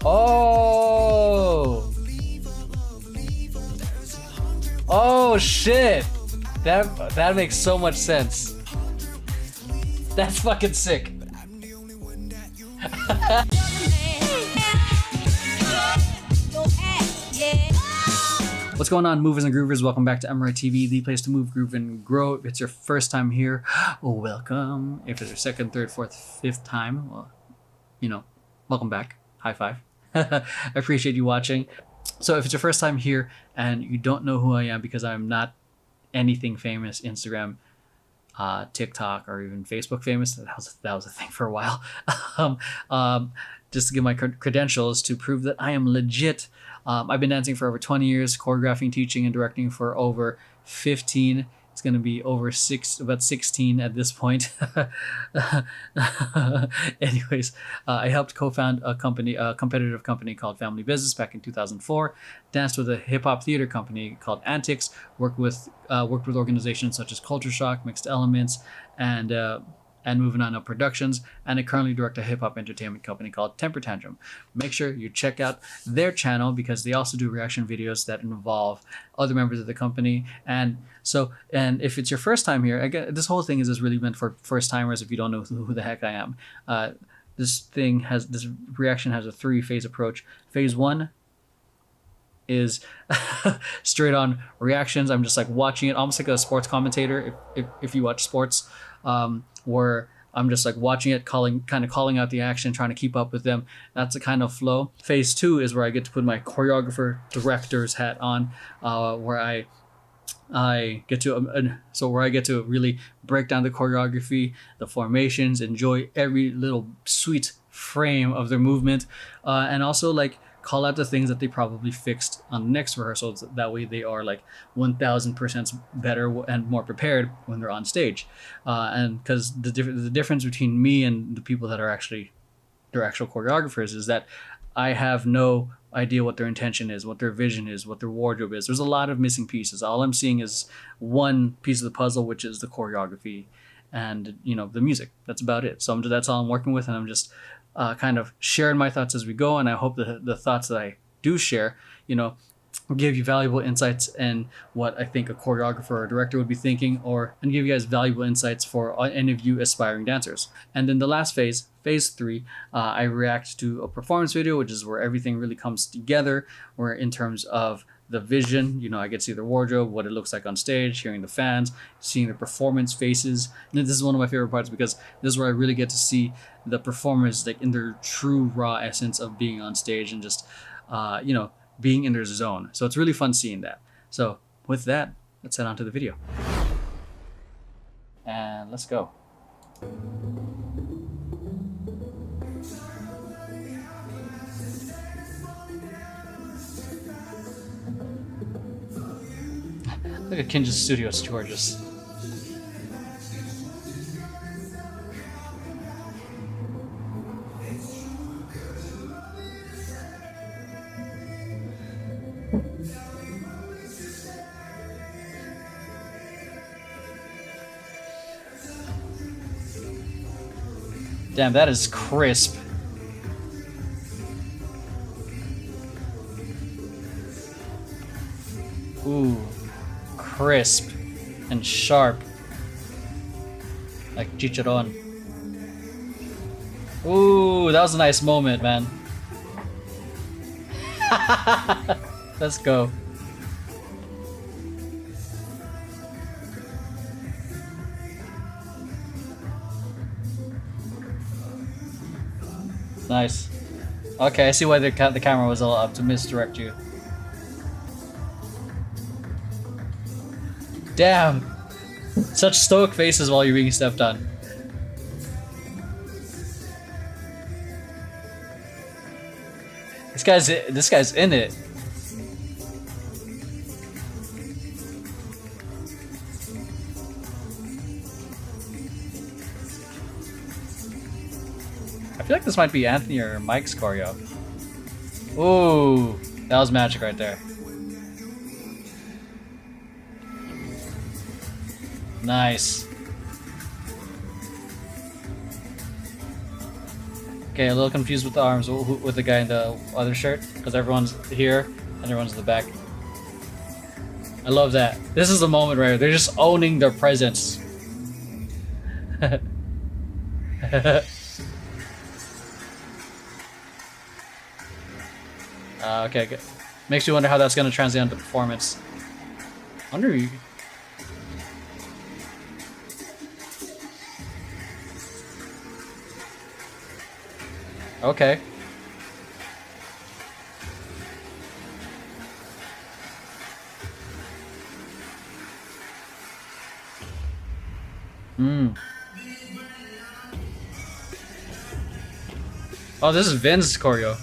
Oh! Oh shit! That makes so much sense. That's fucking sick. What's going on, movers and groovers? Welcome back to Emeroy TV, the place to move, groove, and grow. If it's your first time here, welcome. If it's your second, third, fourth, fifth time, well, you know, welcome back. High five. I appreciate you watching. So if it's your first time here and you don't know who I am because I'm not anything famous, Instagram, TikTok, or even Facebook famous, that was a thing for a while. Just to give my credentials to prove that I am legit. I've been dancing for over 20 years, choreographing, teaching, and directing for over 15. It's going to be about 16 at this point. Anyways, I helped co-found a competitive company called Family Business back in 2004. Danced with a hip-hop theater company called Antics. Worked with organizations such as Culture Shock, Mixed Elements, and Moving On Up Productions, and I currently direct a hip-hop entertainment company called Temper Tantrum. Make sure you check out their channel because they also do reaction videos that involve other members of the company. And if it's your first time here, again, this whole thing is just really meant for first-timers if you don't know who the heck I am. This reaction has a 3-phase approach. Phase 1 is straight on reactions. I'm just like watching it almost like a sports commentator if you watch sports, where I'm just like watching it, calling out the action, trying to keep up with them. That's the kind of flow. Phase 2 is where I get to put my choreographer director's hat on, where I get to really break down the choreography, the formations, enjoy every little sweet frame of their movement, and also like call out the things that they probably fixed on the next rehearsal. That way they are like 1000% better and more prepared when they're on stage. And because the difference between me and the people that are actually their actual choreographers is that I have no idea what their intention is, what their vision is, what their wardrobe is. There's a lot of missing pieces. All I'm seeing is one piece of the puzzle, which is the choreography and the music. That's about it. So that's all I'm working with, and I'm just kind of sharing my thoughts as we go, and I hope that the thoughts that I do share, give you valuable insights in what I think a choreographer or a director would be thinking, and give you guys valuable insights for any of you aspiring dancers. And then the last phase 3, I react to a performance video, which is where everything really comes together, where in terms of the vision, I get to see their wardrobe, what it looks like on stage, hearing the fans, seeing the performance faces. And this is one of my favorite parts because this is where I really get to see the performers like in their true raw essence of being on stage and just, being in their zone. So it's really fun seeing that. So with that, let's head on to the video. And let's go. Look at Kinja's studio, it's gorgeous. Damn, that is crisp. Ooh. Crisp and sharp, like chicharron. Ooh, that was a nice moment, man. Let's go. Nice. Okay, I see why the camera was all up to misdirect you. Damn! Such stoic faces while you're being stepped on. This guy's in it. I feel like this might be Anthony or Mike's choreo. Ooh, that was magic right there. Nice. Okay, a little confused with the arms with the guy in the other shirt because everyone's here and everyone's in the back. I love that. This is the moment right here. They're just owning their presence. Okay, good. Makes you wonder how that's going to translate into performance. Wonder you. Okay. Hmm. Oh, this is Vin's choreo.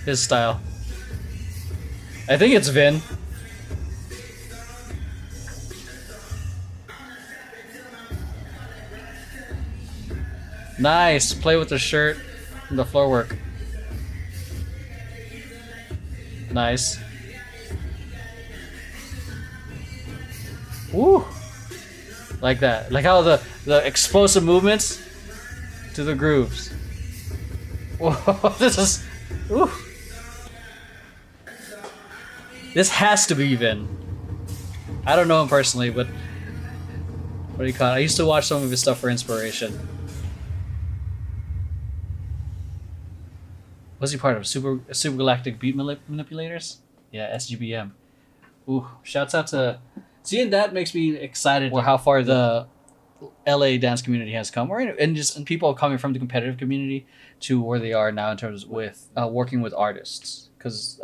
His style. I think it's Vin. Nice. Play with the shirt and the floor work. Nice. Woo. Like that. Like how the explosive movements to the grooves. Whoa, this is... Ooh. This has to be Vin. I don't know him personally, but... What do you call it? I used to watch some of his stuff for inspiration. Was he part of Super Galactic Beat Manipulators? Yeah, SGBM. Ooh, shouts out to... Seeing that makes me excited for how far the LA dance community has come, and people coming from the competitive community to where they are now in terms with working with artists. Because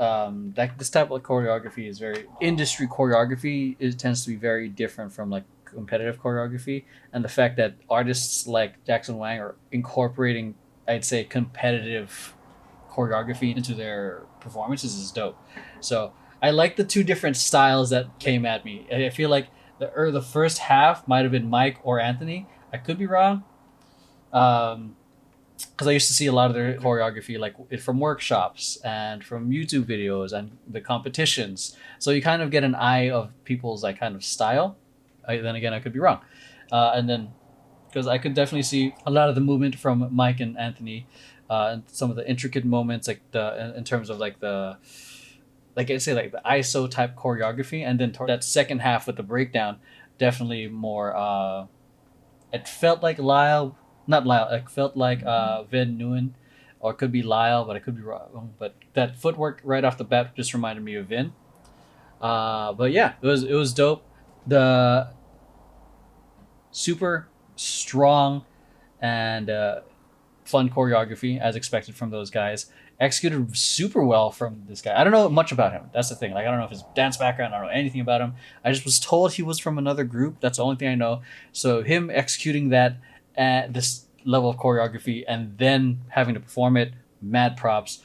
this type of choreography is very industry choreography. It tends to be very different from like competitive choreography, and the fact that artists like Jackson Wang are incorporating, I'd say, competitive choreography into their performances is dope. So I like the two different styles that came at me. I feel like the first half might have been Mike or Anthony. I could be wrong. Because I used to see a lot of their choreography like from workshops and from YouTube videos and the competitions. So you kind of get an eye of people's like kind of style. Then again, I could be wrong. And then because I could definitely see a lot of the movement from Mike and Anthony, and some of the intricate moments like in terms of like the like I say like the ISO type choreography, and then that second half with the breakdown, definitely more. It felt like Lyle, not Lyle. It felt like Vin Nguyen, or it could be Lyle, but I could be wrong. But that footwork right off the bat just reminded me of Vin. But yeah, it was dope. The super strong and fun choreography as expected from those guys. Executed super well from this guy. I don't know much about him. That's the thing. Like I don't know if his dance background. I don't know anything about him. I just was told he was from another group. That's the only thing I know. So him executing that at this level of choreography and then having to perform it, mad props.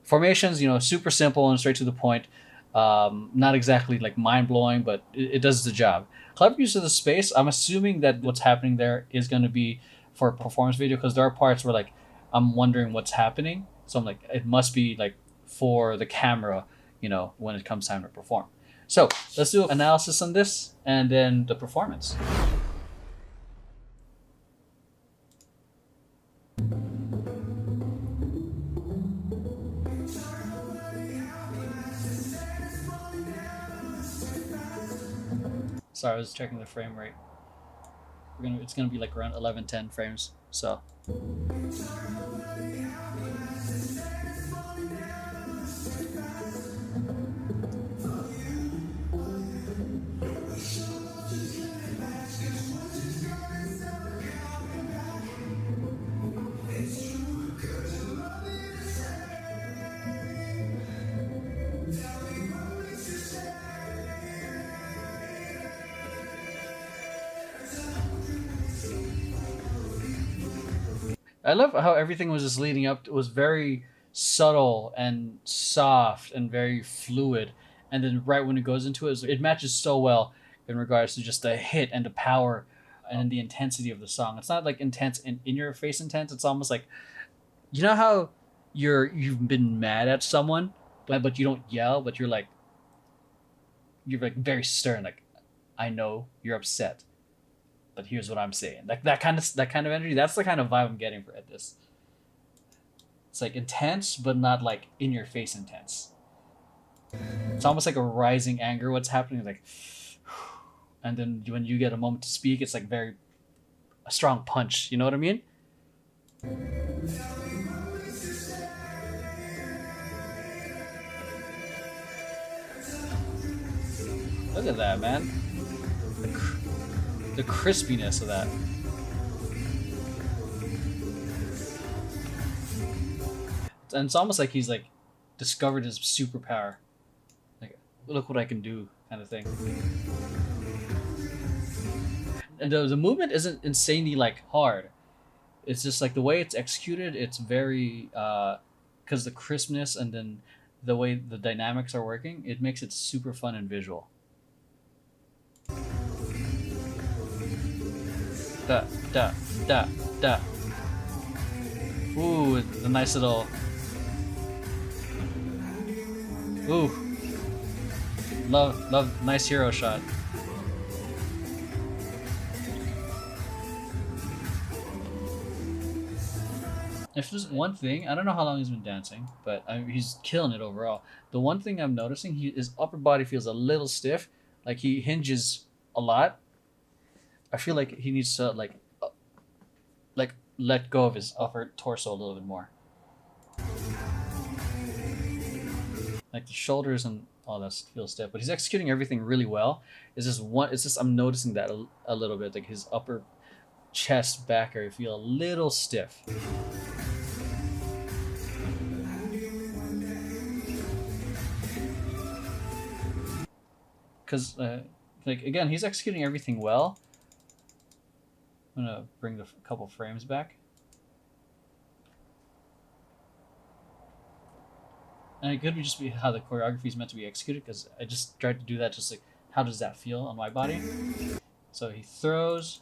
Formations, super simple and straight to the point. Not exactly like mind blowing, but it does the job. Clever use of the space. I'm assuming that what's happening there is going to be for a performance video because there are parts where like I'm wondering what's happening. So I'm like, it must be like for the camera, when it comes time to perform. So let's do an analysis on this and then the performance. Sorry, I was checking the frame rate. It's gonna be like around 11:10 frames. So. I love how everything was just leading up. It was very subtle and soft and very fluid, and then right when it goes into it, it matches so well in regards to just the hit and the power and the intensity of the song. It's not like intense in your face intense. It's almost like how you've been mad at someone, but you don't yell, but you're like very stern. Like I know you're upset, but here's what I'm saying. Like that kind of energy. That's the kind of vibe I'm getting at this. It's like intense, but not like in your face intense. It's almost like a rising anger. What's happening? Like, and then when you get a moment to speak, it's like very a strong punch. You know what I mean? Look at that, man. The crispiness of that. And it's almost like he's like discovered his superpower. Like, look what I can do, kind of thing. And the movement isn't insanely like hard. It's just like the way it's executed. It's very because the crispness and then the way the dynamics are working, it makes it super fun and visual. Da da da da. Ooh, the nice little. Ooh. Love, nice hero shot. If there's one thing, I don't know how long he's been dancing, but he's killing it overall. The one thing I'm noticing, his upper body feels a little stiff. Like he hinges a lot. I feel like he needs to like let go of his upper torso a little bit more. Like the shoulders and all that feels stiff, but he's executing everything really well. It's just I'm noticing that a little bit, like his upper chest back area feel a little stiff. Because like again, he's executing everything well. I'm gonna bring the couple frames back. And it could be just be how the choreography is meant to be executed, because I just tried to do that just like, how does that feel on my body? So he throws,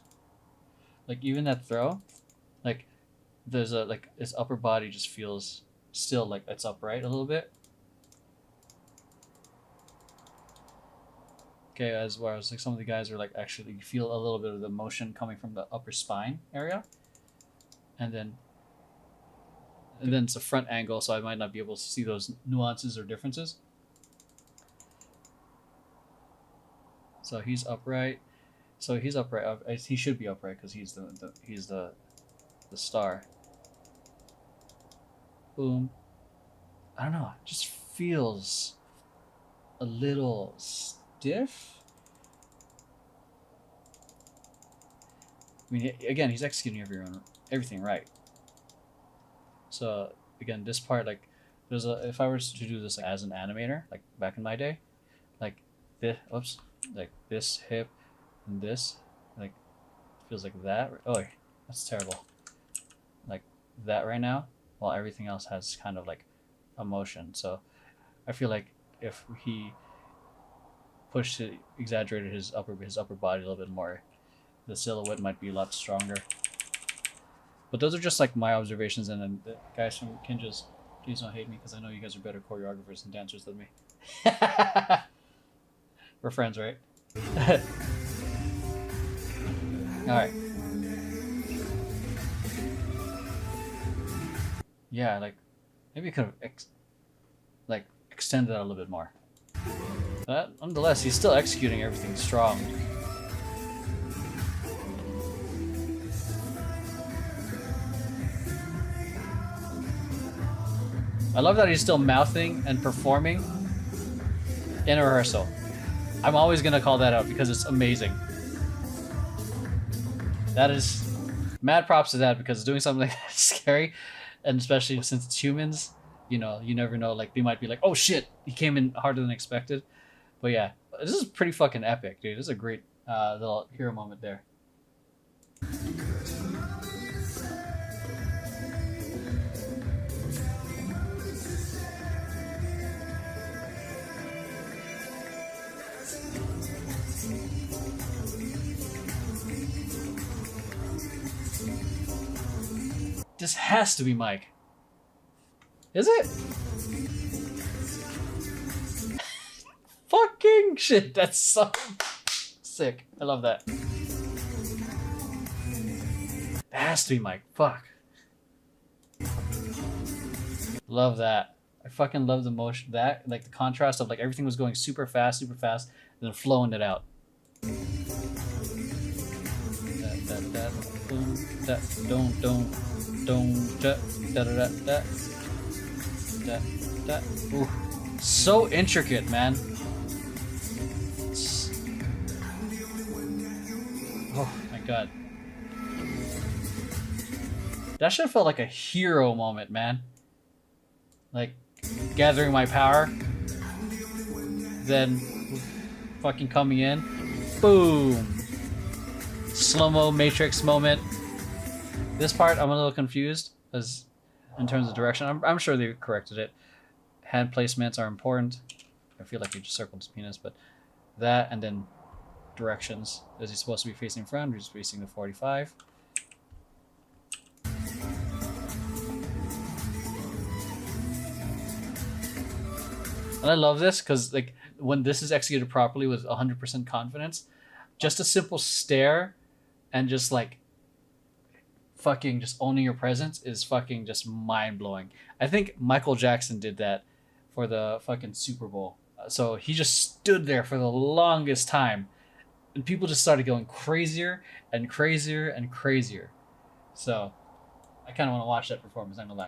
like even that throw, like there's a, like his upper body just feels still like it's upright a little bit. Okay, as well as like some of the guys are like actually you feel a little bit of the motion coming from the upper spine area. And then it's a front angle, so I might not be able to see those nuances or differences. So he's upright. So he's upright. He should be upright because he's the star. Boom. I don't know. It just feels a little stiff. I mean, again, he's executing everything right. So again, this part, like, if I were to do this as an animator, like back in my day, like this, like this hip and this, like, feels like that. Oh, that's terrible. Like that right now, while everything else has kind of like a motion. So I feel like if he exaggerated his upper body a little bit more, the silhouette might be a lot stronger. But those are just like my observations, and then the guys from Kinjas, please don't hate me because I know you guys are better choreographers and dancers than me. We're friends, right? All right. Yeah, like maybe you could have extended that a little bit more. But nonetheless, he's still executing everything strong. I love that he's still mouthing and performing in a rehearsal. I'm always gonna call that out because it's amazing. That is mad props to that, because doing something like that is scary, and especially since it's humans, you know, you never know. Like they might be like, "Oh shit, he came in harder than expected." But yeah, this is pretty fucking epic, dude. This is a great little hero moment there. This has to be Mike. Is it? Fucking shit, that's so sick. I love that. It has to be Mike. Fuck. Love that. I fucking love the motion, that like the contrast of like everything was going super fast, and then flowing it out. That, boom, that, don't, that. Ooh, so intricate, man. Oh my god. That should have felt like a hero moment, man. Like, gathering my power. Then, fucking coming in. Boom. Slow-mo Matrix moment. This part, I'm a little confused as in terms of direction. I'm sure they corrected it. Hand placements are important. I feel like you just circled his penis, but that and then directions. Is he supposed to be facing front or just facing the 45? And I love this because like when this is executed properly with 100% confidence, just a simple stare and just like fucking just owning your presence is fucking just mind blowing. I think Michael Jackson did that for the fucking Super Bowl. So he just stood there for the longest time, and people just started going crazier and crazier and crazier. So I kind of want to watch that performance. I'm gonna lie.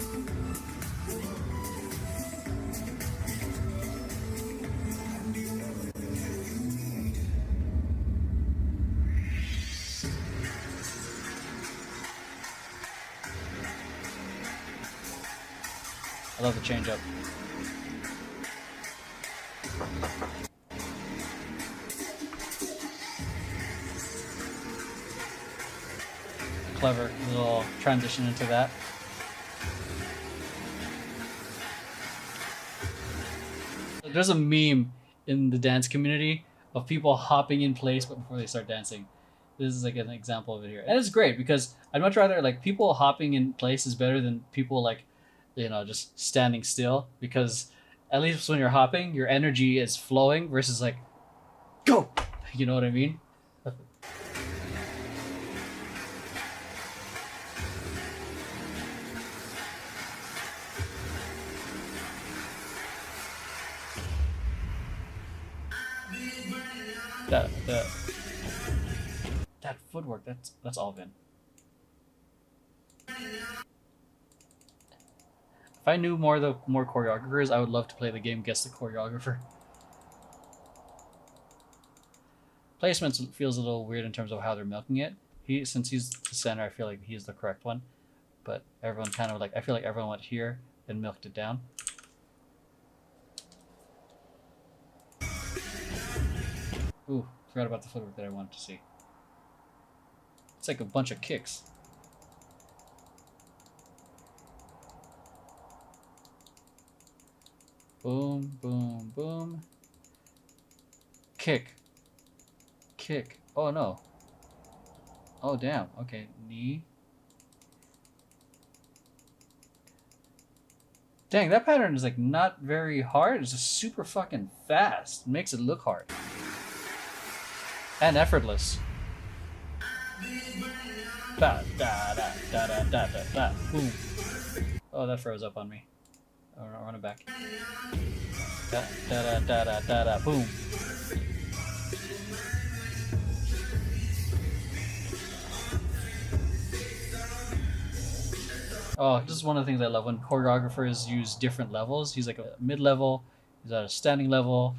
I love the change up. Clever little transition into that. There's a meme in the dance community of people hopping in place but before they start dancing. This is like an example of it here. And it's great because I'd much rather like people hopping in place is better than people like, you know, just standing still, because at least when you're hopping, your energy is flowing versus like, go! You know what I mean? That footwork, that's all Vin. If I knew more choreographers, I would love to play the game Guess the Choreographer. Placements feels a little weird in terms of how they're milking it. Since he's the center, I feel like he's the correct one. But everyone kind of like, I feel like everyone went here and milked it down. Ooh, forgot about the footwork that I wanted to see. It's like a bunch of kicks. Boom, boom, boom. Kick. Kick. Oh no. Oh damn. Okay, knee. Dang, that pattern is like not very hard. It's just super fucking fast. It makes it look hard. And effortless. Da da da da da da da da. Boom. Oh, that froze up on me. Oh, no, run it back. Da da da da da da. Boom. Oh, this is one of the things I love when choreographers use different levels. He's like a mid-level, he's at a standing level,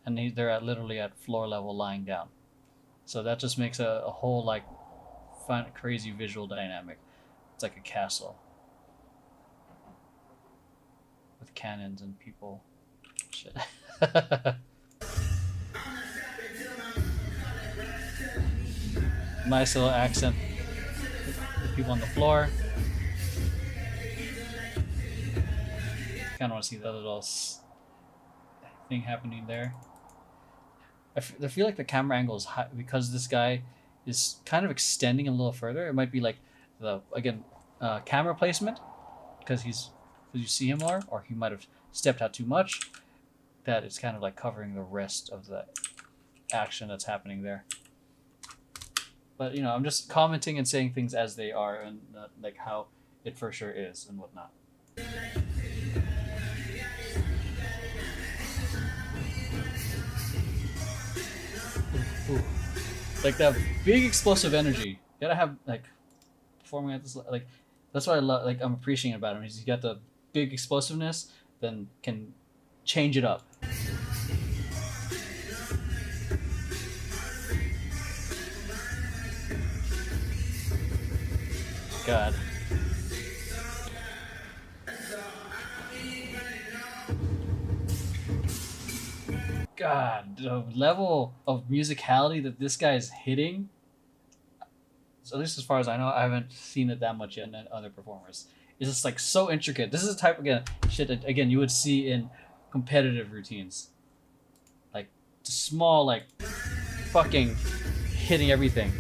and they're literally at floor level lying down. So that just makes a whole like fun, crazy visual dynamic. It's like a castle with cannons and people. Shit. Nice little accent. People on the floor. Kind of want to see that little thing happening there. I feel like the camera angle is high because this guy is kind of extending a little further. It might be like the camera placement because you see him more, or he might have stepped out too much. That it's kind of like covering the rest of the action that's happening there. But you know, I'm just commenting and saying things as they are, and not like how it for sure is and whatnot. Ooh. Like that big explosive energy. You gotta have like performing at this like that's what I love. Like I'm appreciating about him. He's got the big explosiveness, then can change it up. God. God, the level of musicality that this guy is hitting, so at least as far as I know, I haven't seen it that much yet in other performers. It's just like so intricate. This is the type again shit that again you would see in competitive routines. Like small like fucking hitting everything.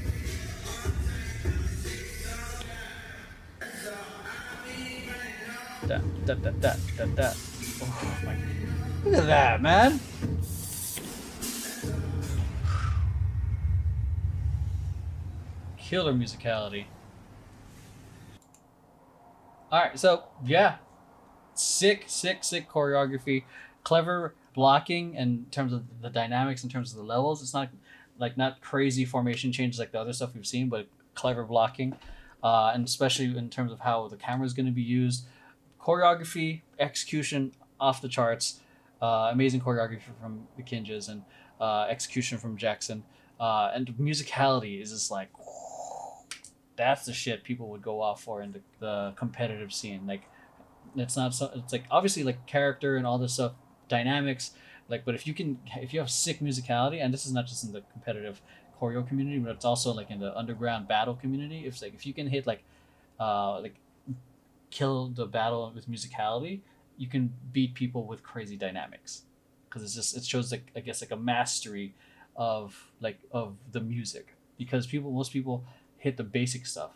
That. Oh my! Look at that, man. Killer musicality. All right, so yeah, sick choreography, clever blocking in terms of the dynamics, in terms of the levels. It's not crazy formation changes like the other stuff we've seen, but clever blocking, and especially in terms of how the camera is going to be used. Choreography, execution off the charts. Amazing choreography from the Kinjas and execution from Jackson. And musicality is just like, that's the shit people would go off for in the competitive scene. Like, it's not so. It's like obviously like character and all this stuff, dynamics. Like, but if you have sick musicality, and this is not just in the competitive choreo community, but it's also like in the underground battle community. If you can hit like kill the battle with musicality, you can beat people with crazy dynamics, because it shows like I guess like a mastery of the music, because most people hit the basic stuff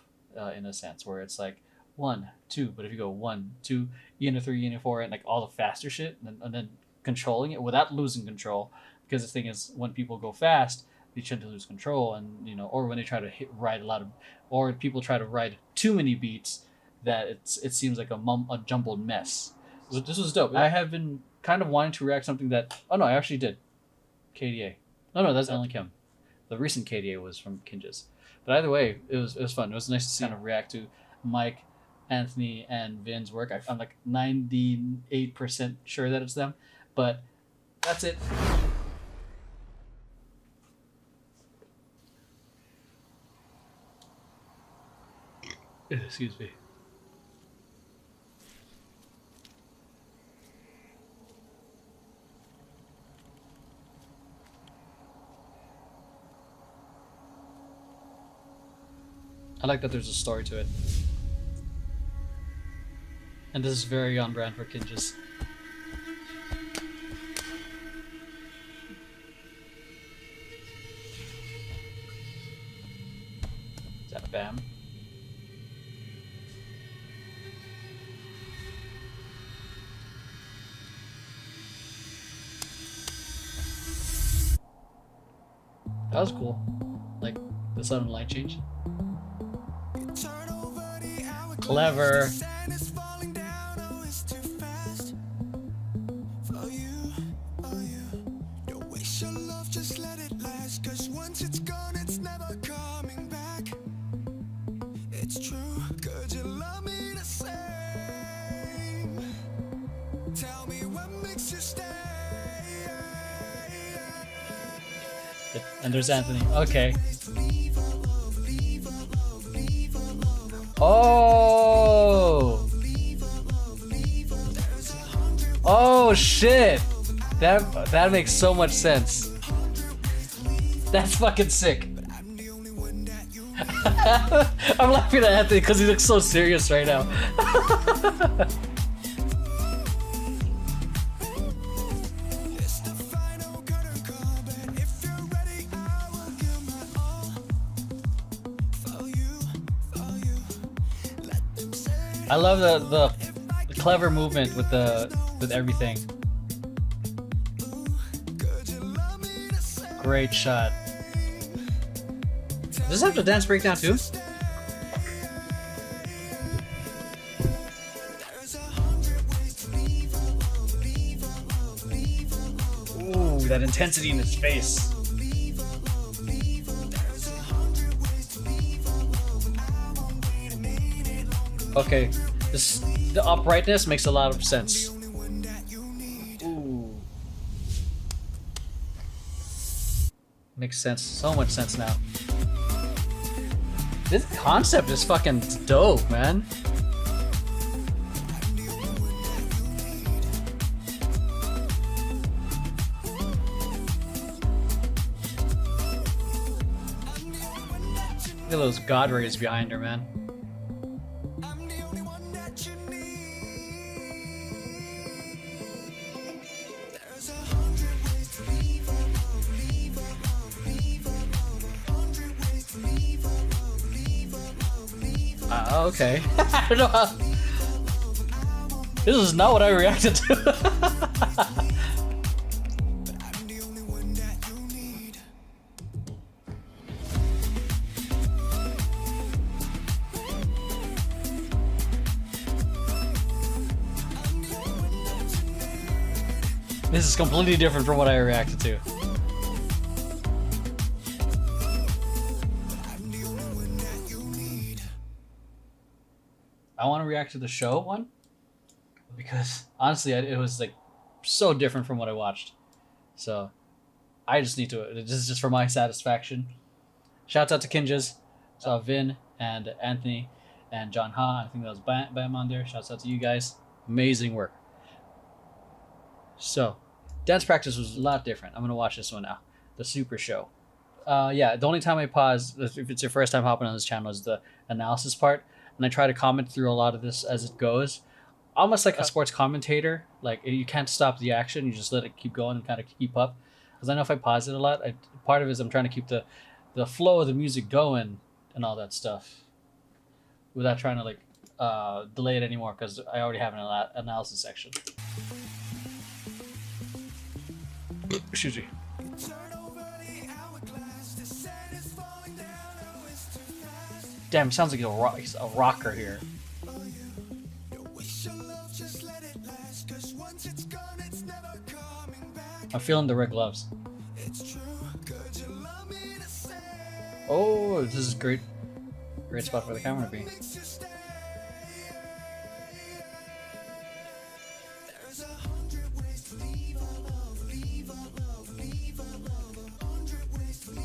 in a sense where it's like 1 2, but if you go 1 2 E into 3 E into 4 and like all the faster shit and then controlling it without losing control, because the thing is when people go fast they tend to lose control, and or when they try to ride a lot of, or people try to ride too many beats that it seems like a jumbled mess. So this was dope. I have been kind of wanting to react something that I actually did. KDA. No, that's Ellen Kim. The recent KDA was from Kinjas. But either way, it was fun. It was nice to kind of react to Mike, Anthony, and Vin's work. I'm like 98% sure that it's them, but that's it. Excuse me. I like that there's a story to it. And this is very on brand for Kinjas. Is that Bam? That was cool. Like the sudden light change. Clever. And there's Anthony. Okay. Oh. Oh shit. That makes so much sense. That's fucking sick. I'm laughing at Anthony because he looks so serious right now. I love the clever movement with everything. Great shot. Does this have to dance breakdown too? that intensity in his face. Okay, the uprightness makes a lot of sense. Ooh. Makes sense, so much sense now. This concept is fucking dope, man. Look at those God rays behind her, man. Okay. I don't know how... This is not what I reacted to. This is completely different from what I reacted to. I want to react to the show one because honestly, it was like so different from what I watched. So I just need to. This is just for my satisfaction. Shouts out to Kinjas, saw Vin and Anthony and John Ha. I think that was Bam on there. Shouts out to you guys. Amazing work. So, dance practice was a lot different. I'm gonna watch this one now. The Super Show. Yeah, the only time I pause, if it's your first time hopping on this channel, is the analysis part. And I try to comment through a lot of this as it goes. Almost like a sports commentator. Like, you can't stop the action. You just let it keep going and kind of keep up. Because I know if I pause it a lot, part of it is I'm trying to keep the flow of the music going and all that stuff. Without trying to, like, delay it anymore. Because I already have an analysis section. Excuse me. Damn, sounds like he's a rocker here. I'm feeling the red gloves. Oh, this is great. Great spot for the camera to be.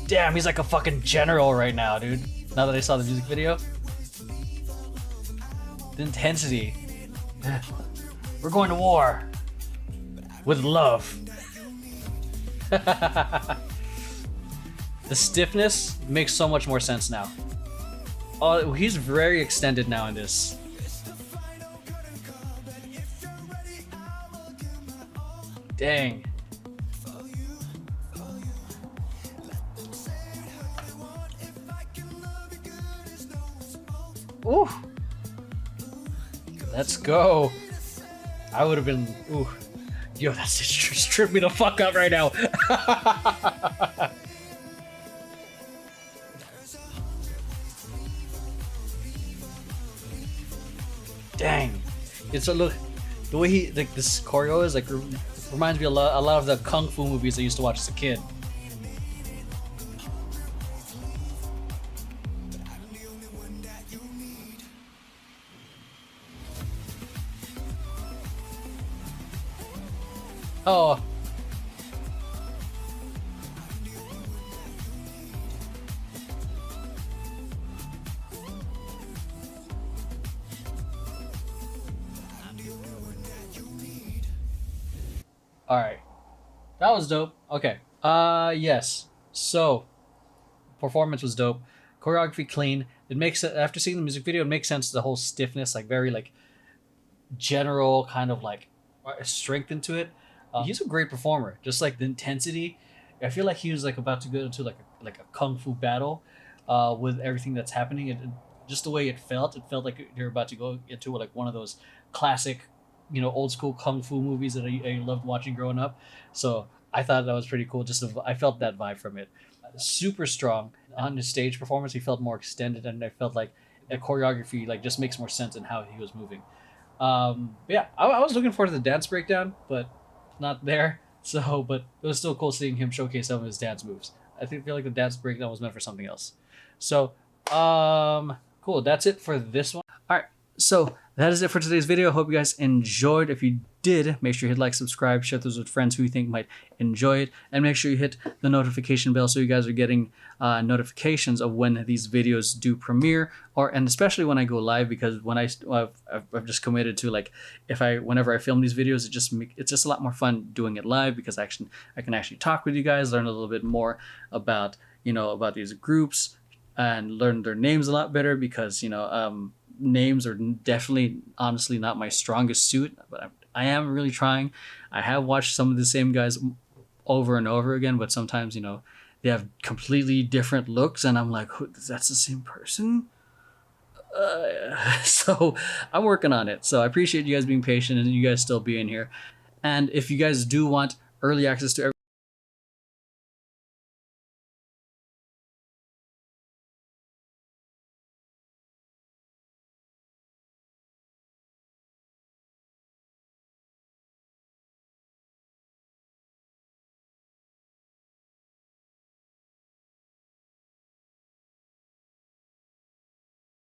Damn, he's like a fucking general right now, dude. Now that I saw the music video. The intensity. We're going to war. With love. The stiffness makes so much more sense now. Oh, he's very extended now in this. Dang. Ooh. Let's go. I would have been. Ooh. Yo, that's just tripped me the fuck up right now. Dang. It's a look. The way he like this choreo is like reminds me a lot of the kung fu movies I used to watch as a kid. Oh. Alright. That was dope. Okay. Yes. So, performance was dope. Choreography clean. It makes it, after seeing the music video, it makes sense, the whole stiffness, like very like general kind of like strength into it. He's a great performer. Just like the intensity, I feel like he was like about to go into like a kung fu battle, with everything that's happening. And just the way it felt like you're about to go into like one of those classic, old school kung fu movies that I loved watching growing up. So I thought that was pretty cool. I felt that vibe from it. Super strong on his stage performance. He felt more extended, and I felt like the choreography like just makes more sense in how he was moving. Yeah, I was looking forward to the dance breakdown, but not there. So, but it was still cool seeing him showcase some of his dance moves. Feel like the dance breakdown was meant for something else. So, cool. That's it for this one. All right. So that is it for today's video. I hope you guys enjoyed. If you did, make sure you hit like, subscribe, share this with friends who you think might enjoy it, and make sure you hit the notification bell so you guys are getting notifications of when these videos do premiere, and especially when I go live, because when I've just committed to, like, whenever I film these videos, it's just a lot more fun doing it live, because I can actually talk with you guys, learn a little bit more about these groups, and learn their names a lot better, because names are definitely, honestly, not my strongest suit, but I am really trying. I have watched some of the same guys over and over again, but sometimes they have completely different looks, and I'm like, that's the same person. So I'm working on it. So I appreciate you guys being patient and you guys still being here. And if you guys do want early access to